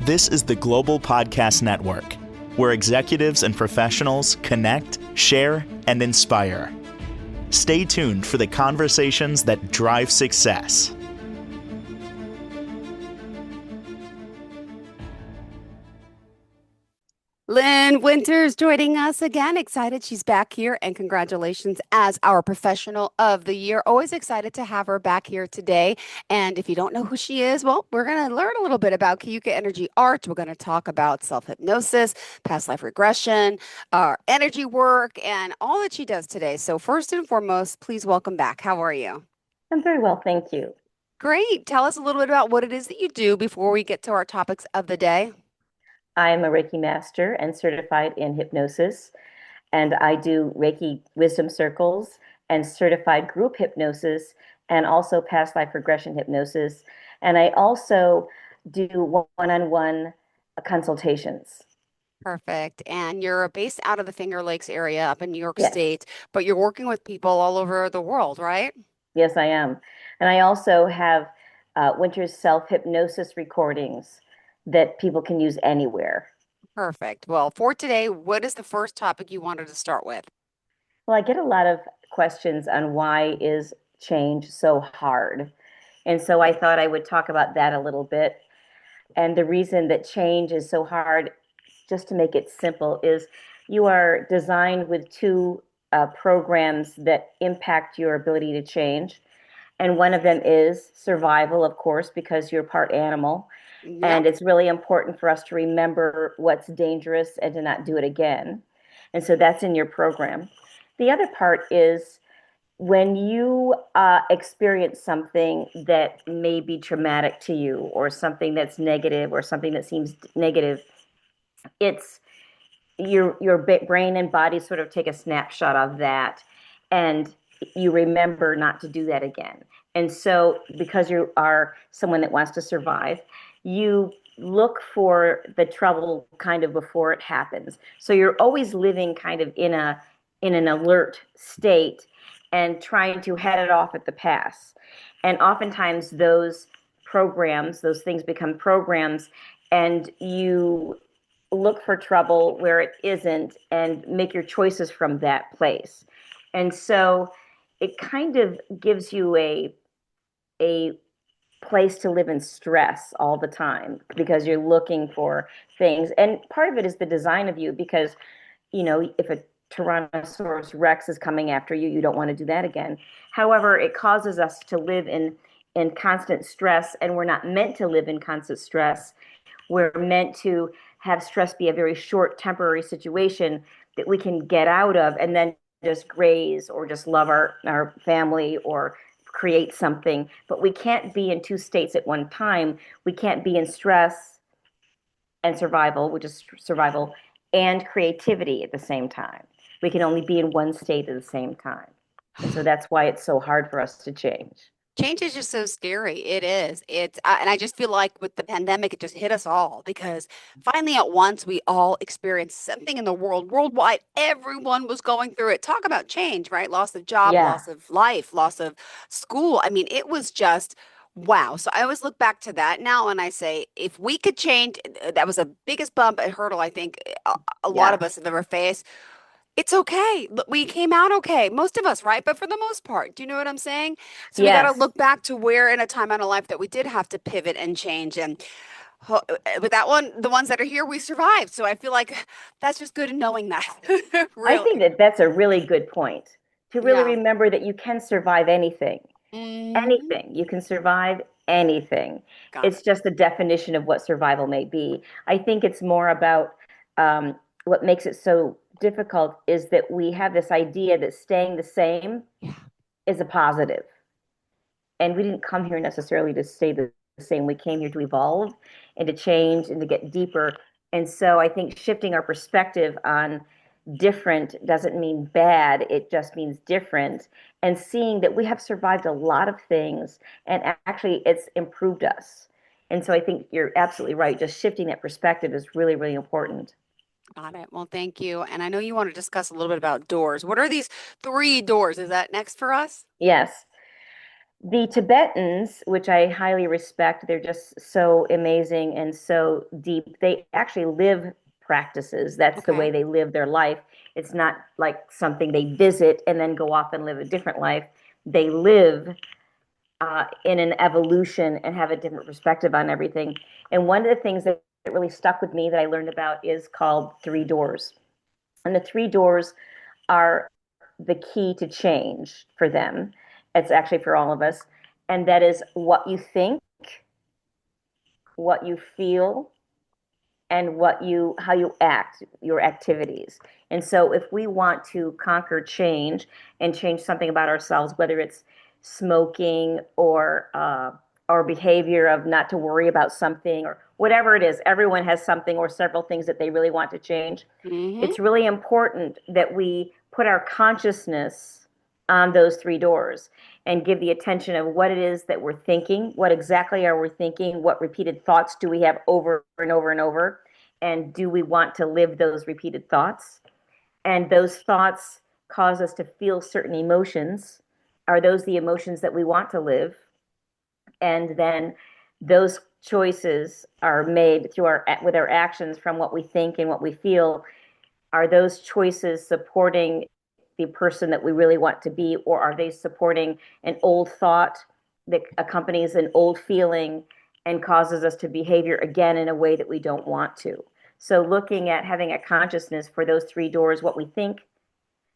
This is the Global Podcast Network, where executives and professionals connect, share, and inspire. Stay tuned for the conversations that drive success. Lynn Winters joining us again. Excited she's back here, and congratulations as our professional of the year. Always excited to have her back here today. And if you don't know who she is, well, we're going to learn a little bit about Kiyuka Energy Art. We're going to talk about self-hypnosis, past life regression, energy work, and all that she does today. So first and foremost, please welcome back. How are you? I'm very well, thank you. Great. Tell us a little bit about what it is that you do before we get to our topics of the day. I'm a Reiki master and certified in hypnosis, and I do Reiki wisdom circles and certified group hypnosis and also past life regression hypnosis. And I also do one-on-one consultations. Perfect. And you're based out of the Finger Lakes area up in New York Yes, State, but you're working with people all over the world, right? yes, I am. And I also have Winter's self-hypnosis recordings that people can use anywhere. Perfect. Well, for today, what is the first topic you wanted to start with? Well, I get a lot of questions on why is change so hard. And so I thought I would talk about that a little bit. And the reason that change is so hard, just to make it simple, is you are designed with two programs that impact your ability to change. And one of them is survival, of course, because you're part animal. And Yep. it's really important for us to remember what's dangerous and to not do it again. And so that's in your program. The other part is when you experience something that may be traumatic to you, or something that's negative, or something that seems negative, it's your brain and body sort of take a snapshot of that, and you remember not to do that again. And so, because you are someone that wants to survive, you look for the trouble kind of before it happens. So you're always living kind of in an alert state and trying to head it off at the pass. And oftentimes those things become programs, and you look for trouble where it isn't and make your choices from that place. And so it kind of gives you a place to live in stress all the time because you're looking for things. And part of it is the design of you, because if a Tyrannosaurus Rex is coming after you, you don't want to do that again. However, it causes us to live in constant stress, and we're not meant to live in constant stress. We're meant to have stress be a very short, temporary situation that we can get out of and then just graze or just love our family or create something. But we can't be in two states at one time. We can't be in stress and survival, which is survival, and creativity at the same time. We can only be in one state at the same time. And so that's why it's so hard for us to change. Change is just so scary. It is. And I just feel like with the pandemic, it just hit us all because finally at once we all experienced something in the world, worldwide. Everyone was going through it. Talk about change, right? Loss of job, Yeah. loss of life, loss of school. I mean, it was just wow. So I always look back to that now and I say, if we could change, that was the biggest bump and hurdle I think a lot Yeah. of us have ever faced. It's okay. We came out okay. Most of us, right? But for the most part, do you know what I'm saying? So we got to Yes. look back to where in a time out of life that we did have to pivot and change. And with that one, the ones that are here, we survived. So I feel like that's just good in knowing that. I think Really. that that's a really good point, to really Yeah. remember that you can survive anything. Hmm. Anything. You can survive anything. Got It's it. just the definition of what survival may be. I think it's more about what makes it so difficult is that we have this idea that staying the same Yeah. is a positive. And we didn't come here necessarily to stay the same. We came here to evolve and to change and to get deeper. And so I think shifting our perspective on different doesn't mean bad, it just means different. And seeing that we have survived a lot of things, and actually it's improved us. And so I think you're absolutely right. Just shifting that perspective is really, really important. Got it. Well, thank you. And I know you want to discuss a little bit about doors. What are these three doors? Is that next for us? Yes. The Tibetans, which I highly respect, they're just so amazing and so deep. They actually live practices. That's the way Okay. they live their life. It's not like something they visit and then go off and live a different life. They live in an evolution and have a different perspective on everything. And one of the things that really stuck with me that I learned about is called three doors. And the three doors are the key to change for them. It's actually for all of us. And that is what you think, what you feel, and how you act, your activities. And so if we want to conquer change and change something about ourselves, whether it's smoking or our behavior of not to worry about something or whatever it is, everyone has something or several things that they really want to change. Mm-hmm. It's really important that we put our consciousness on those three doors and give the attention of what it is that we're thinking, what exactly are we thinking, what repeated thoughts do we have over and over and over, and do we want to live those repeated thoughts? And those thoughts cause us to feel certain emotions. Are those the emotions that we want to live? And then those choices are made through with our actions from what we think and what we feel. Are those choices supporting the person that we really want to be, or are they supporting an old thought that accompanies an old feeling and causes us to behavior again in a way that we don't want to? So looking at having a consciousness for those three doors, what we think,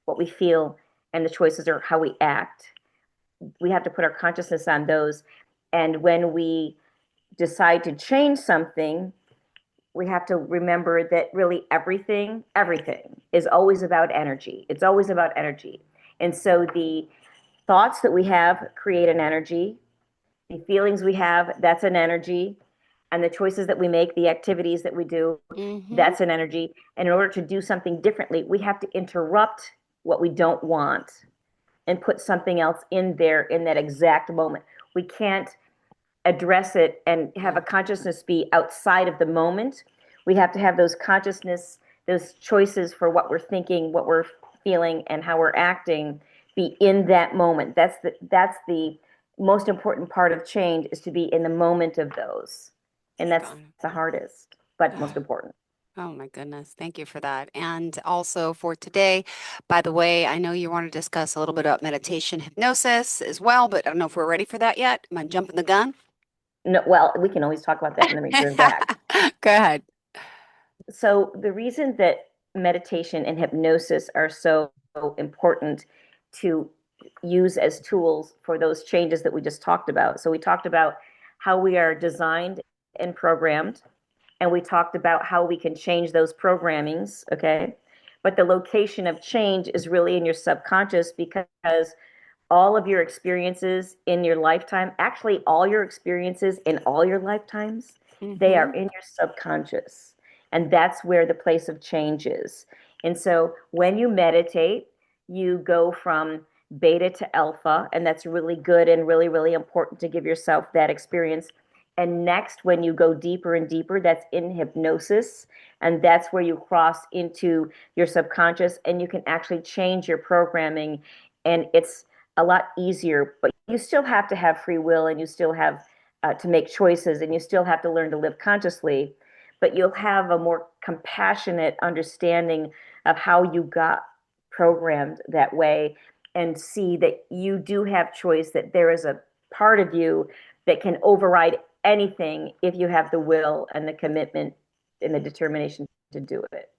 what we feel, and the choices are how we act. We have to put our consciousness on those. And when we decide to change something, we have to remember that really everything is always about energy. It's always about energy. And so the thoughts that we have create an energy. The feelings we have, that's an energy. And the choices that we make, the activities that we do, Mm-hmm. that's an energy. And in order to do something differently, we have to interrupt what we don't want and put something else in there in that exact moment. We can't address it and have a consciousness be outside of the moment. We have to have those consciousness, those choices for what we're thinking, what we're feeling, and how we're acting be in that moment. That's the most important part of change is to be in the moment of those. And that's Got it. the hardest, but most Ah, important. oh my goodness. Thank you for that. And also for today, by the way, I know you want to discuss a little bit about meditation, hypnosis as well, but I don't know if we're ready for that yet. Am I jumping the gun? No, well, we can always talk about that and then return back. Go ahead. So the reason that meditation and hypnosis are so important to use as tools for those changes that we just talked about. So we talked about how we are designed and programmed, and we talked about how we can change those programmings, okay? But the location of change is really in your subconscious because all of your experiences in your lifetime, actually all your experiences in all your lifetimes, they Mm-hmm. are in your subconscious. And that's where the place of change is. And so when you meditate, you go from beta to alpha, and that's really good and really, really important to give yourself that experience. And next, when you go deeper and deeper, that's in hypnosis. And that's where you cross into your subconscious and you can actually change your programming. And it's a lot easier, but you still have to have free will and you still have to make choices and you still have to learn to live consciously, but you'll have a more compassionate understanding of how you got programmed that way and see that you do have choice, that there is a part of you that can override anything if you have the will and the commitment and the determination to do it.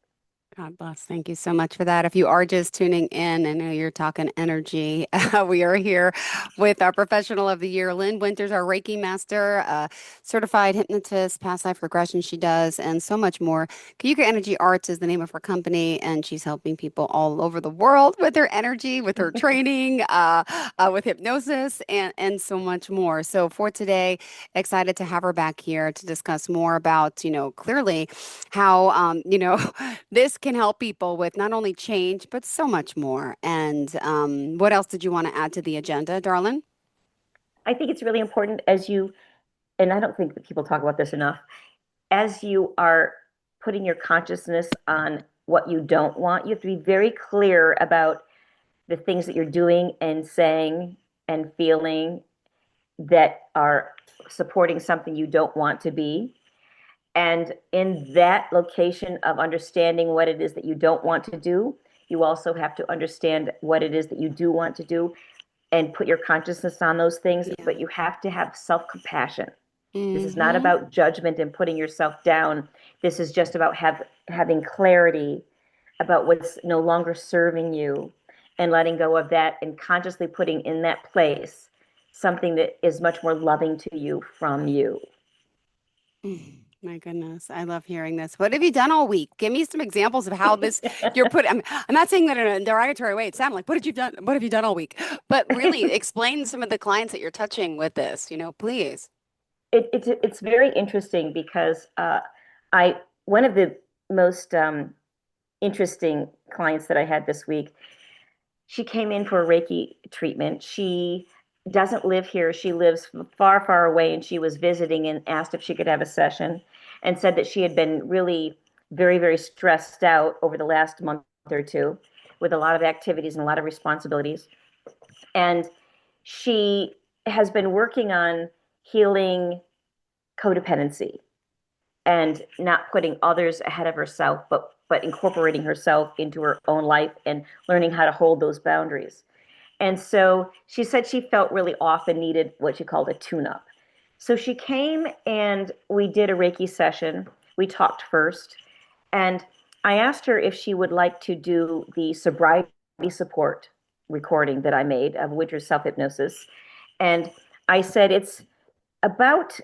God bless. Thank you so much for that. If you are just tuning in, I know you're talking energy. We are here with our professional of the year, Lynn Winters, our Reiki master, certified hypnotist, past life regression she does, and so much more. Kayuka Energy Arts is the name of her company, and she's helping people all over the world with her energy, with her training, with hypnosis, and so much more. So for today, excited to have her back here to discuss more about, clearly how, this can help people with not only change, but so much more. And what else did you want to add to the agenda, darling? I think it's really important and I don't think that people talk about this enough, as you are putting your consciousness on what you don't want, you have to be very clear about the things that you're doing and saying and feeling that are supporting something you don't want to be. And in that location of understanding what it is that you don't want to do, you also have to understand what it is that you do want to do and put your consciousness on those things. Yeah. But you have to have self-compassion. This is not Mm-hmm. about judgment and putting yourself down. This is just about having clarity about what's no longer serving you and letting go of that and consciously putting in that place something that is much more loving to you from you. My goodness, I love hearing this. What have you done all week? Give me some examples of how this you're put. I'm not saying that in a derogatory way. It sounded like, what did you done? What have you done all week? But really, explain some of the clients that you're touching with this. Please. It's very interesting because I one of the most interesting clients that I had this week, she came in for a Reiki treatment. She doesn't live here. She lives far, far away, and she was visiting and asked if she could have a session and said that she had been really very, very stressed out over the last month or two with a lot of activities and a lot of responsibilities. And she has been working on healing codependency and not putting others ahead of herself, but incorporating herself into her own life and learning how to hold those boundaries. And so she said she felt really off and needed what she called a tune-up. So she came and we did a Reiki session. We talked first, and I asked her if she would like to do the sobriety support recording that I made of Winter's self-hypnosis. And I said it's about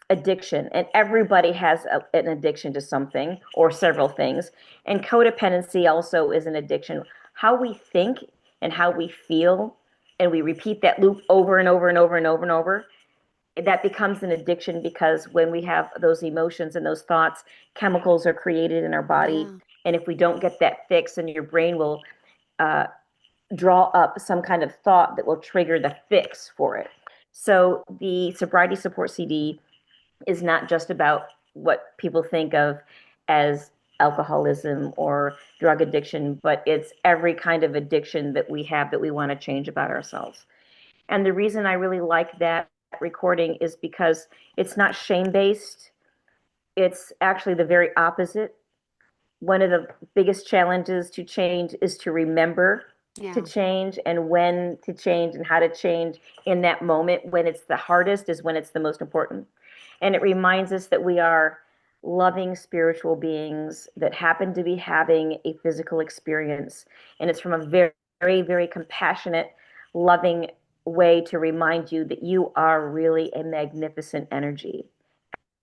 addiction, and everybody has an addiction to something or several things. And codependency also is an addiction. How we think and how we feel, and we repeat that loop over and over and over and over and over, that becomes an addiction because when we have those emotions and those thoughts, chemicals are created in our body. Yeah. And if we don't get that fixed, and your brain will uh, draw up some kind of thought that will trigger the fix for it. So the sobriety support CD is not just about what people think of as alcoholism or drug addiction, but it's every kind of addiction that we have that we want to change about ourselves. And the reason I really like that recording is because it's not shame based. It's actually the very opposite. One of the biggest challenges to change is to remember to Yeah. change and when to change and how to change in that moment. When it's the hardest is when it's the most important. And it reminds us that we are loving spiritual beings that happen to be having a physical experience. And it's from a very, very, very compassionate, loving way to remind you that you are really a magnificent energy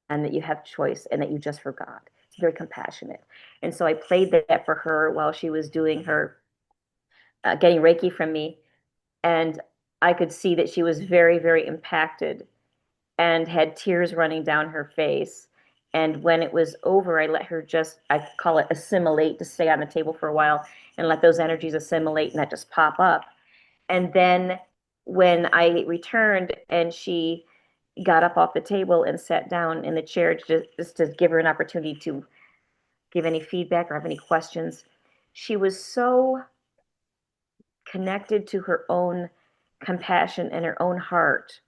and that you have choice and that you just forgot. It's very compassionate. And so I played that for her while she was doing her getting Reiki from me. And I could see that she was very, very impacted and had tears running down her face. And when it was over, I let her just, I call it assimilate, to stay on the table for a while and let those energies assimilate and not just pop up. And then when I returned and she got up off the table and sat down in the chair just to give her an opportunity to give any feedback or have any questions, she was so connected to her own compassion and her own heart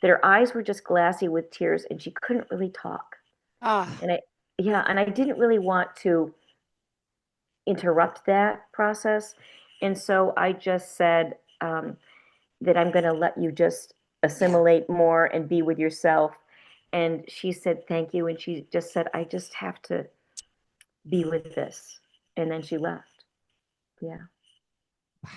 that her eyes were just glassy with tears and she couldn't really talk. Oh, And I didn't really want to interrupt that process. And so I just said that I'm going to let you just yeah. assimilate more and be with yourself. And she said, thank you. And she just said, I just have to be with this. And then she left. Yeah. Wow.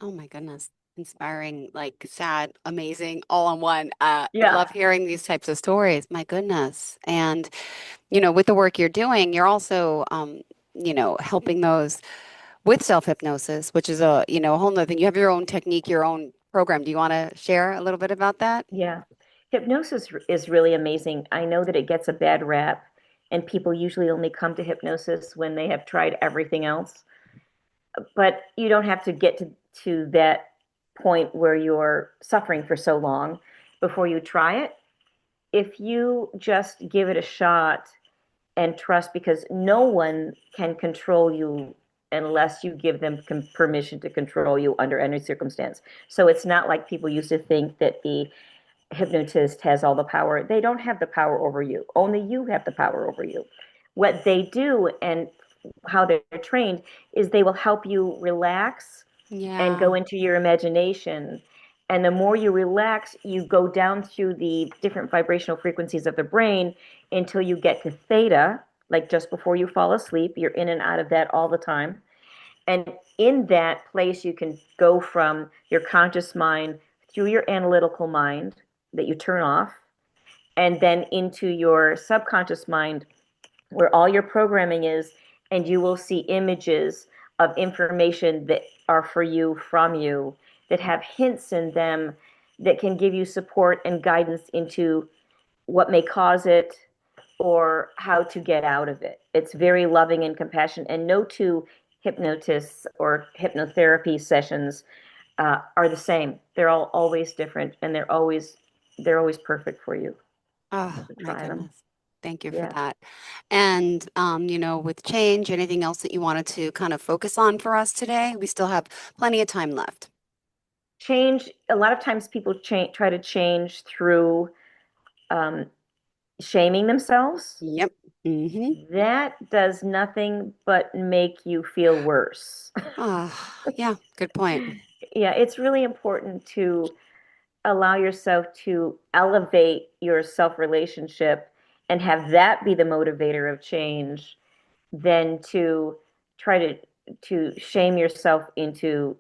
Oh my goodness. Inspiring, like sad, amazing, all in one. I Yeah. love hearing these types of stories. My goodness. And, with the work you're doing, you're also, helping those with self-hypnosis, which is a whole nother thing. You have your own technique, your own program. Do you want to share a little bit about that? Yeah. Hypnosis is really amazing. I know that it gets a bad rap, and people usually only come to hypnosis when they have tried everything else. But you don't have to get to that point where you're suffering for so long before you try it. If you just give it a shot and trust, because no one can control you unless you give them permission to control you under any circumstance. So it's not like people used to think that the hypnotist has all the power. They don't have the power over you. Only you have the power over you. What they do and how they're trained is they will help you relax and Yeah. go into your imagination. And the more you relax, you go down through the different vibrational frequencies of the brain until you get to theta, like just before you fall asleep. You're in and out of that all the time. And in that place, you can go from your conscious mind through your analytical mind that you turn off, and then into your subconscious mind where all your programming is, and you will see images of information that are for you, from you, that have hints in them that can give you support and guidance into what may cause it or how to get out of it. It's very loving and compassionate, and no two hypnotists or hypnotherapy sessions are the same. They're all always different, and they're always perfect for you. Oh, So my try them. goodness. Thank you for Yeah. that. And, with change, anything else that you wanted to kind of focus on for us today? We still have plenty of time left. Change. A lot of times people try to change through um, shaming themselves. Yep. Mm-hmm. That does nothing but make you feel worse. Yeah, good point. Yeah, it's really important to allow yourself to elevate your self relationship and have that be the motivator of change than to try to shame yourself into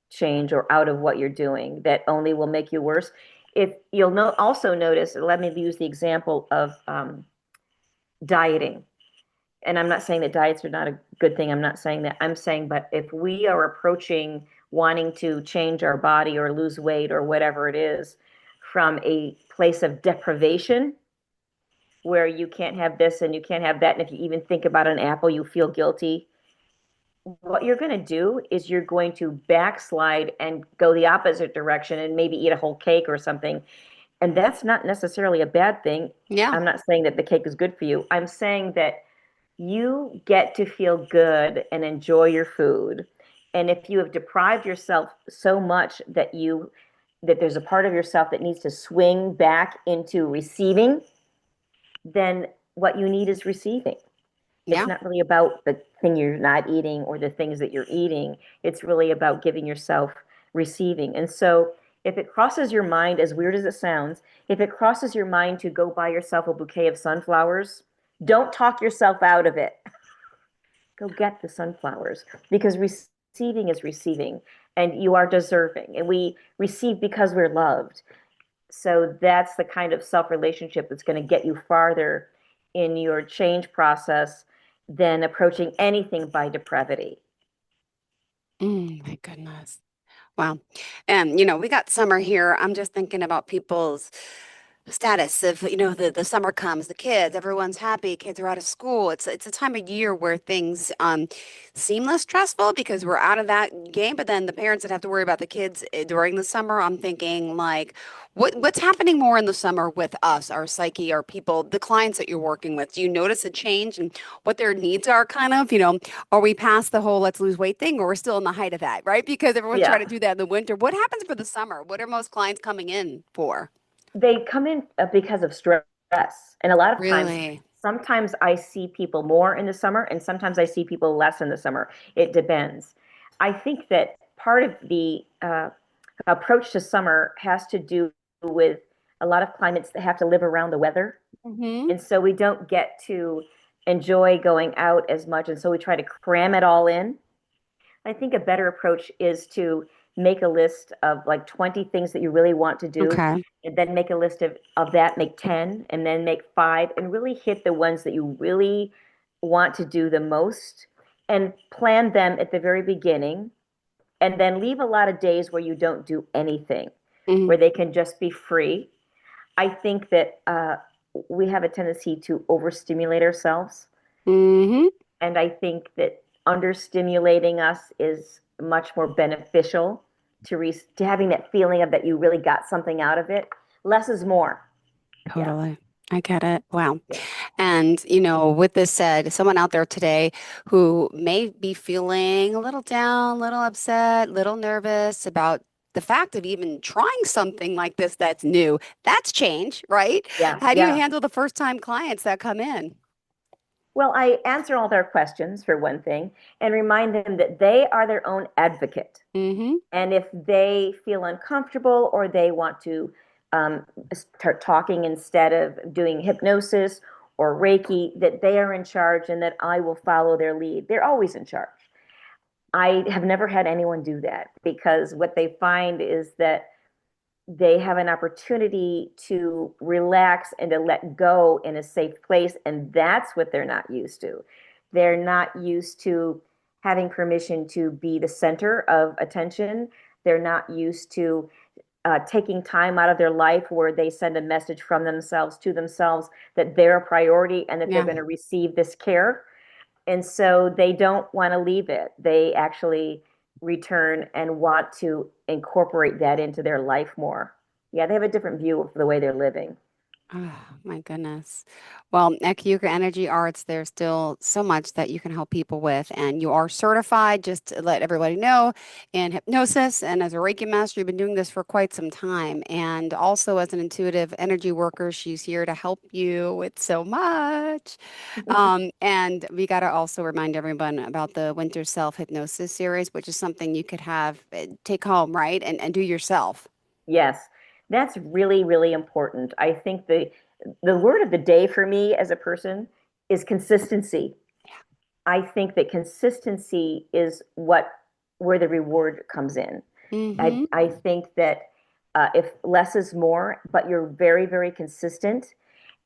change or out of what you're doing. That only will make you worse. If you'll also notice, let me use the example of dieting. And I'm not saying that diets are not a good thing. I'm not saying that. I'm saying, but if we are approaching wanting to change our body or lose weight or whatever it is from a place of deprivation, where you can't have this and you can't have that, and if you even think about an apple, you feel guilty. What you're going to do is you're going to backslide and go the opposite direction and maybe eat a whole cake or something. And that's not necessarily a bad thing. Yeah. I'm not saying that the cake is good for you. I'm saying that you get to feel good and enjoy your food. And if you have deprived yourself so much that there's a part of yourself that needs to swing back into receiving, then what you need is receiving. It's Yeah. not really about the thing you're not eating or the things that you're eating. It's really about giving yourself receiving. And so if it crosses your mind, as weird as it sounds, if it crosses your mind to go buy yourself a bouquet of sunflowers, don't talk yourself out of it. Go get the sunflowers, because receiving is receiving, and you are deserving. And we receive because we're loved. So that's the kind of self relationship that's going to get you farther in your change process than approaching anything by depravity. My goodness. Wow. And, we got summer here. I'm just thinking about people's status of, the summer comes, the kids, everyone's happy, kids are out of school. It's a time of year where things seem less stressful because we're out of that game. But then the parents that have to worry about the kids during the summer, I'm thinking like, what's happening more in the summer with us, our psyche, our people, the clients that you're working with? Do you notice a change in what their needs are kind of, are we past the whole let's lose weight thing, or we're still in the height of that, right? Because everyone's trying to Yeah. do that in the winter. What happens for the summer? What are most clients coming in for? They come in because of stress. And a lot of times, Really? sometimes I see people more in the summer, and sometimes I see people less in the summer. It depends. I think that part of the approach to summer has to do with a lot of climates that have to live around the weather. Mm-hmm. And so we don't get to enjoy going out as much. And so we try to cram it all in. I think a better approach is to make a list of like 20 things that you really want to do, Okay. and then make a list of that, make 10, and then make five, and really hit the ones that you really want to do the most, and plan them at the very beginning, and then leave a lot of days where you don't do anything, Mm-hmm. where they can just be free. I think that we have a tendency to overstimulate ourselves. Mm-hmm. And I think that understimulating us is much more beneficial to having that feeling of that you really got something out of it. Less is more. Yeah. Totally. I get it. Wow. Yeah. And, with this said, someone out there today who may be feeling a little down, a little upset, a little nervous about the fact of even trying something like this that's new, that's change, right? Yeah. How do you Yeah. handle the first time clients that come in? Well, I answer all their questions for one thing and remind them that they are their own advocate. Mm-hmm. And if they feel uncomfortable or they want to start talking instead of doing hypnosis or Reiki, that they are in charge and that I will follow their lead. They're always in charge. I have never had anyone do that because what they find is that they have an opportunity to relax and to let go in a safe place. And that's what they're not used to. They're not used to having permission to be the center of attention. They're not used to taking time out of their life where they send a message from themselves to themselves that they're a priority and that they're Yeah. going to receive this care. And so they don't want to leave it. They actually return and want to incorporate that into their life more. Yeah, they have a different view of the way they're living. Oh, my goodness. Well, at Kyuka Energy Arts, there's still so much that you can help people with. And you are certified, just to let everybody know, in hypnosis. And as a Reiki master, you've been doing this for quite some time. And also as an intuitive energy worker, she's here to help you with so much. And we got to also remind everyone about the Winter Self Hypnosis series, which is something you could have take home, right? And do yourself. Yes, that's really, really important. I think the word of the day for me as a person is consistency. I think that consistency is where the reward comes in. Mm-hmm. I think that if less is more, but you're very, very consistent,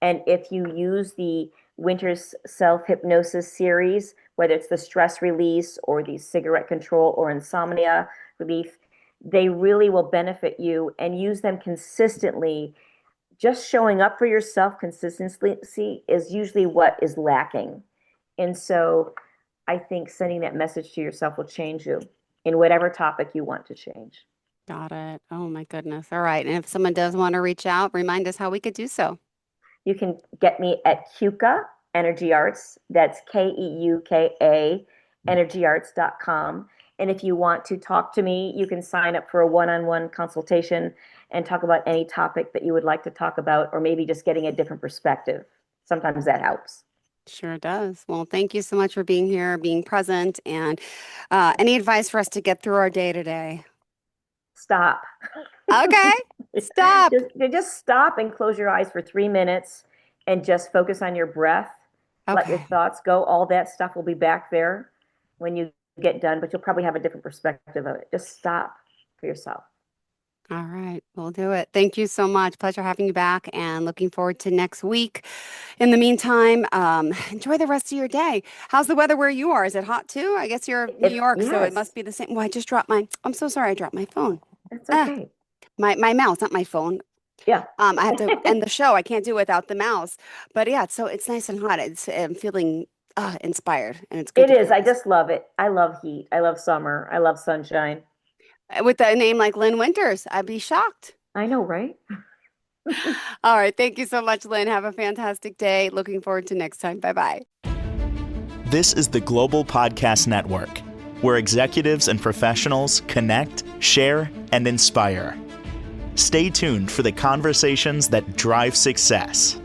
and if you use the Winter's Self Hypnosis series, whether it's the stress release or the cigarette control or insomnia relief, they really will benefit you and use them consistently. Just showing up for yourself consistency is usually what is lacking. And so I think sending that message to yourself will change you in whatever topic you want to change. Got it. Oh my goodness. All right. And if someone does want to reach out, remind us how we could do so. You can get me at Kyuka Energy Arts. That's KEUKA energyarts.com. And if you want to talk to me, you can sign up for a one-on-one consultation and talk about any topic that you would like to talk about, or maybe just getting a different perspective. Sometimes that helps. Sure does. Well, thank you so much for being here, being present, and any advice for us to get through our day today? Stop. Okay. Stop. Just stop and close your eyes for 3 minutes and just focus on your breath. Let your Okay. thoughts go. All that stuff will be back there when you get done, but you'll probably have a different perspective of it. Just stop for yourself. All right. We'll do it. Thank you so much. Pleasure having you back and looking forward to next week. In the meantime, enjoy the rest of your day. How's the weather where you are? Is it hot too? I guess you're New York, so it Yes, must be the same. Well, I just dropped I'm so sorry. I dropped my phone. that's Ah, okay. my mouse, not my phone. Yeah. I have to end the show. I can't do it without the mouse. But yeah, so it's nice and hot. I'm feeling inspired, and it's good It to is. feel I this. just love it. I love heat. I love summer. I love sunshine. With a name like Lynn Winters, I'd be shocked. I know, right? All right. Thank you so much, Lynn. Have a fantastic day. Looking forward to next time. Bye bye. This is the Global Podcast Network, where executives and professionals connect, share, and inspire. Stay tuned for the conversations that drive success.